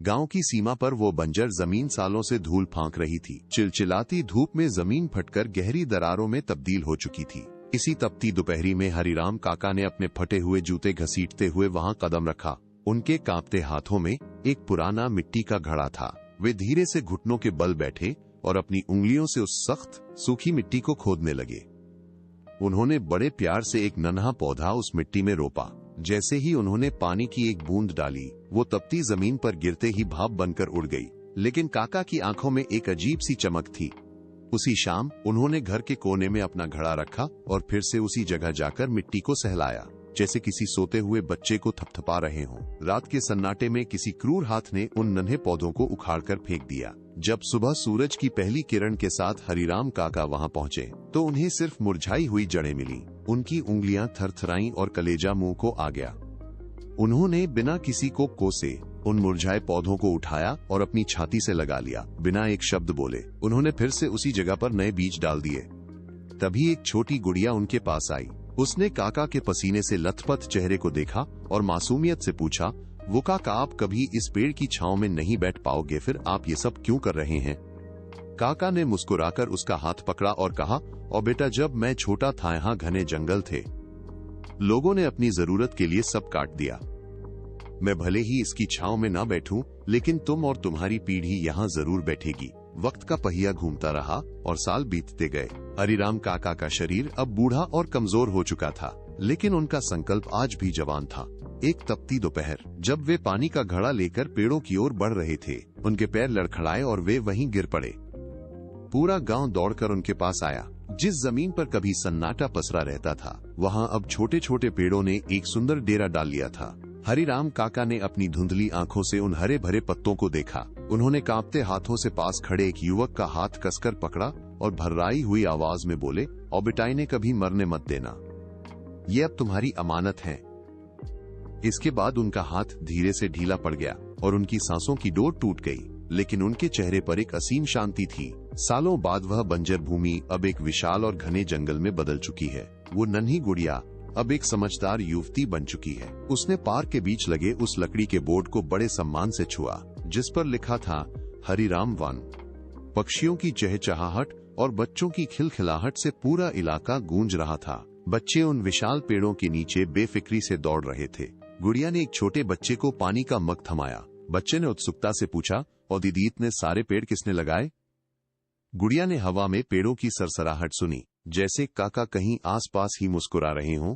गांव की सीमा पर वो बंजर जमीन सालों से धूल फांक रही थी। चिलचिलाती धूप में जमीन फटकर गहरी दरारों में तब्दील हो चुकी थी। इसी तपती दोपहरी में हरिराम काका ने अपने फटे हुए जूते घसीटते हुए वहां कदम रखा। उनके कांपते हाथों में एक पुराना मिट्टी का घड़ा था। वे धीरे से घुटनों के बल बैठे और अपनी उंगलियों से उस सख्त सूखी मिट्टी को खोदने लगे। उन्होंने बड़े प्यार से एक नन्हा पौधा उस मिट्टी में रोपा। जैसे ही उन्होंने पानी की एक बूंद डाली, वो तपती जमीन पर गिरते ही भाप बनकर उड़ गई। लेकिन काका की आंखों में एक अजीब सी चमक थी। उसी शाम उन्होंने घर के कोने में अपना घड़ा रखा और फिर से उसी जगह जाकर मिट्टी को सहलाया, जैसे किसी सोते हुए बच्चे को थपथपा रहे हों। रात के सन्नाटे में किसी क्रूर हाथ ने उन नन्हे पौधों को उखाड़कर फेंक दिया। जब सुबह सूरज की पहली किरण के साथ हरिराम काका वहां पहुंचे तो उन्हें सिर्फ मुरझाई हुई जड़ें मिली। उनकी उंगलियां थरथराईं और कलेजा मुंह को आ गया। उन्होंने बिना किसी को कोसे उन मुरझाए पौधों को उठाया और अपनी छाती से लगा लिया। बिना एक शब्द बोले उन्होंने फिर से उसी जगह पर नए बीज डाल दिए। तभी एक छोटी गुड़िया उनके पास आई। उसने काका के पसीने से लथपथ चेहरे को देखा और मासूमियत से पूछा, वो काका, आप कभी इस पेड़ की छांव में नहीं बैठ पाओगे, फिर आप ये सब क्यों कर रहे हैं? काका ने मुस्कुराकर उसका हाथ पकड़ा और कहा, और बेटा, जब मैं छोटा था यहाँ घने जंगल थे। लोगों ने अपनी जरूरत के लिए सब काट दिया। मैं भले ही इसकी छांव में ना बैठूं, लेकिन तुम और तुम्हारी पीढ़ी यहाँ जरूर बैठेगी। वक्त का पहिया घूमता रहा और साल बीतते गए। हरिराम काका का शरीर अब बूढ़ा और कमजोर हो चुका था, लेकिन उनका संकल्प आज भी जवान था। एक तपती दोपहर, जब वे पानी का घड़ा लेकर पेड़ों की ओर बढ़ रहे थे, उनके पैर लड़खड़ाए और वे वहीं गिर पड़े। पूरा गांव दौड़कर उनके पास आया। जिस जमीन पर कभी सन्नाटा पसरा रहता था, वहां अब छोटे छोटे पेड़ों ने एक सुंदर डेरा डाल लिया था। हरिराम काका ने अपनी धुंधली आंखों से उन हरे भरे पत्तों को देखा। उन्होंने कांपते हाथों से पास खड़े एक युवक का हाथ कसकर पकड़ा और भर्राई हुई आवाज में बोले, और बेटा, इन्हें कभी मरने मत देना, ये अब तुम्हारी अमानत है। इसके बाद उनका हाथ धीरे से ढीला पड़ गया और उनकी सांसों की डोर टूट गई, लेकिन उनके चेहरे पर एक असीम शांति थी। सालों बाद वह बंजर भूमि अब एक विशाल और घने जंगल में बदल चुकी है। वो नन्ही गुड़िया अब एक समझदार युवती बन चुकी है। उसने पार्क के बीच लगे उस लकड़ी के बोर्ड को बड़े सम्मान से छुआ, जिस पर लिखा था, हरिराम वन। पक्षियों की चहचहाहट और बच्चों की खिलखिलाहट से पूरा इलाका गूंज रहा था। बच्चे उन विशाल पेड़ों के नीचे बेफिक्री से दौड़ रहे थे। गुड़िया ने एक छोटे बच्चे को पानी का मग थमाया। बच्चे ने उत्सुकता से पूछा, और दीदी, इतने सारे पेड़ किसने लगाए? गुड़िया ने हवा में पेड़ों की सरसराहट सुनी, जैसे काका कहीं आसपास ही मुस्कुरा रहे हों।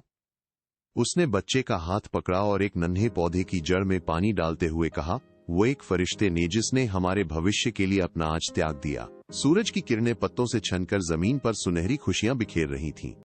उसने बच्चे का हाथ पकड़ा और एक नन्हे पौधे की जड़ में पानी डालते हुए कहा, वो एक फरिश्ते ने जिसने हमारे भविष्य के लिए अपना आज त्याग दिया। सूरज की किरणें पत्तों से छनकर जमीन पर सुनहरी खुशियां बिखेर रही थीं।